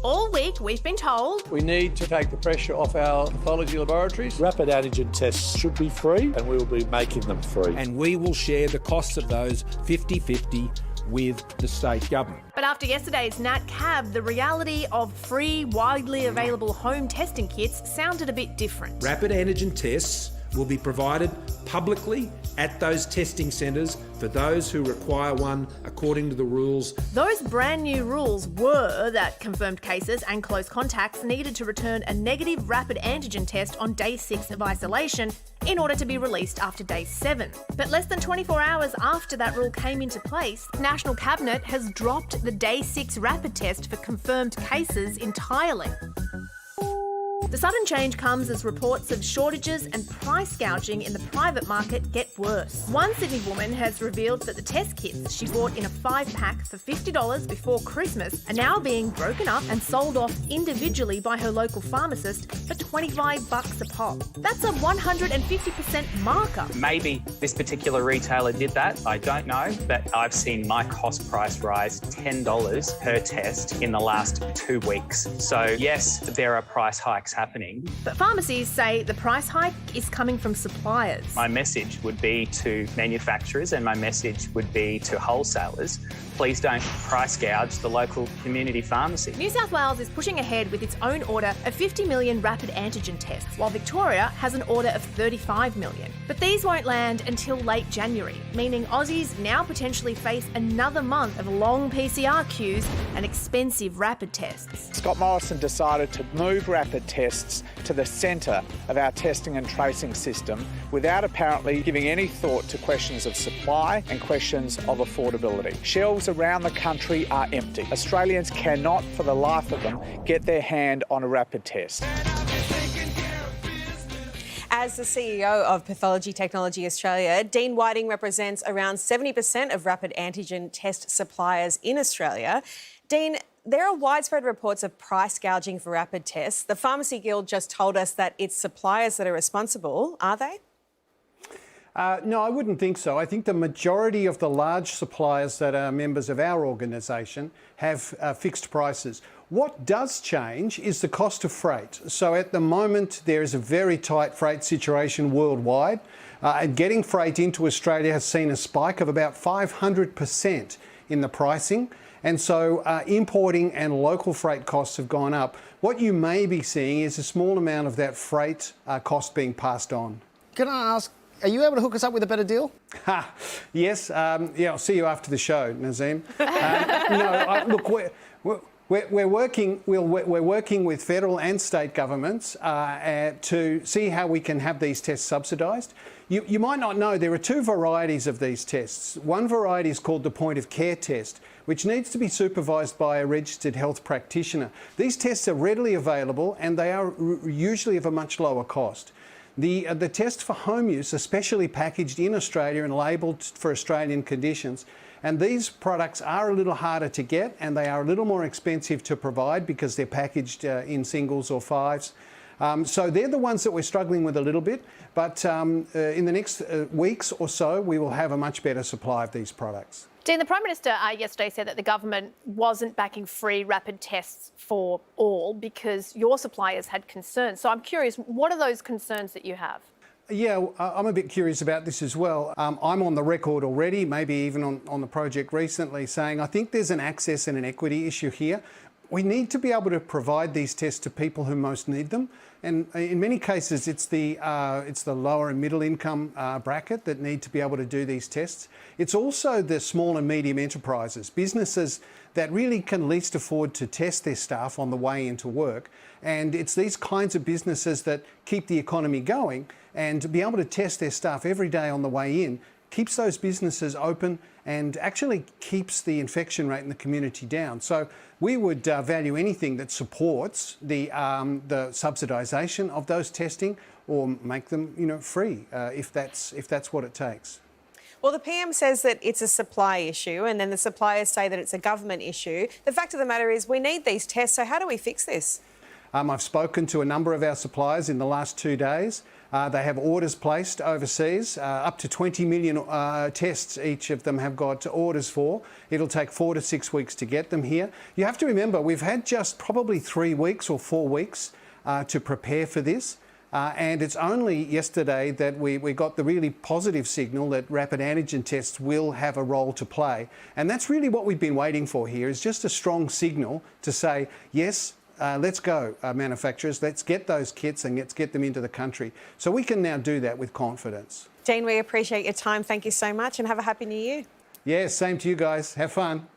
All week, we've been told we need to take the pressure off our pathology laboratories. Rapid antigen tests should be free, and we will be making them free. And we will share the costs of those 50-50 with the state government. But after yesterday's Nat Cab, the reality of free, widely available home testing kits sounded a bit different. Rapid antigen tests will be provided publicly at those testing centres for those who require one according to the rules. Those brand new rules were that confirmed cases and close contacts needed to return a negative rapid antigen test on day 6 of isolation in order to be released after day 7. But less than 24 hours after that rule came into place, the National Cabinet has dropped the day 6 rapid test for confirmed cases entirely. The sudden change comes as reports of shortages and price gouging in the private market get worse. One Sydney woman has revealed that the test kits she bought in a 5-pack for $50 before Christmas are now being broken up and sold off individually by her local pharmacist for $25 a pop. That's a 150% markup. Maybe this particular retailer did that, I don't know, but I've seen my cost price rise $10 per test in the last 2 weeks. So yes, there are price hikes happening. But pharmacies say the price hike is coming from suppliers. My message would be to manufacturers and my message would be to wholesalers, please don't price gouge the local community pharmacy. New South Wales is pushing ahead with its own order of 50 million rapid antigen tests, while Victoria has an order of 35 million. But these won't land until late January, meaning Aussies now potentially face another month of long PCR queues and expensive rapid tests. Scott Morrison decided to move rapid tests to the centre of our testing and tracing system without apparently giving any thought to questions of supply and questions of affordability. Shelves around the country are empty. Australians cannot, for the life of them, get their hand on a rapid test. As the CEO of Pathology Technology Australia, Dean Whiting represents around 70% of rapid antigen test suppliers in Australia. Dean, there are widespread reports of price gouging for rapid tests. The Pharmacy Guild just told us that it's suppliers that are responsible. Are they? No, I wouldn't think so. I think the majority of the large suppliers that are members of our organisation have fixed prices. What does change is the cost of freight. So at the moment, there is a very tight freight situation worldwide, and getting freight into Australia has seen a spike of about 500% in the pricing. And so importing and local freight costs have gone up. What you may be seeing is a small amount of that freight cost being passed on. Can I ask, are you able to hook us up with a better deal? Yes. Yeah, I'll see you after the show, Nazim. Look, we're working with federal and state governments to see how we can have these tests subsidised. You might not know there are 2 varieties of these tests. One variety is called the point of care test, which needs to be supervised by a registered health practitioner. These tests are readily available and they are usually of a much lower cost. The test for home use are specially packaged in Australia and labelled for Australian conditions. And these products are a little harder to get and they are a little more expensive to provide because they're packaged in singles or 5s. So they're the ones that we're struggling with a little bit, but in the next weeks or so, we will have a much better supply of these products. Dean, the Prime Minister yesterday said that the government wasn't backing free rapid tests for all because your suppliers had concerns. So I'm curious, what are those concerns that you have? Yeah, I'm a bit curious about this as well. I'm on the record already, maybe even on the project recently, saying I think there's an access and an equity issue here. We need to be able to provide these tests to people who most need them. And in many cases, it's the lower and middle income bracket that need to be able to do these tests. It's also the small and medium enterprises, businesses that really can least afford to test their staff on the way into work. And it's these kinds of businesses that keep the economy going, and to be able to test their staff every day on the way in keeps those businesses open and actually keeps the infection rate in the community down. So we would value anything that supports the subsidisation of those testing, or make them, free if that's what it takes. Well, the PM says that it's a supply issue, and then the suppliers say that it's a government issue. The fact of the matter is we need these tests, so how do we fix this? I've spoken to a number of our suppliers in the last 2 days. They have orders placed overseas, up to 20 million tests each of them have got orders for. It'll take 4 to 6 weeks to get them here. You have to remember, we've had just probably 3 weeks or 4 weeks to prepare for this. And it's only yesterday that we got the really positive signal that rapid antigen tests will have a role to play. And that's really what we've been waiting for here, is just a strong signal to say, yes, let's go, manufacturers, let's get those kits and let's get them into the country. So we can now do that with confidence. Dean, we appreciate your time. Thank you so much and have a happy new year. Yeah, same to you guys. Have fun.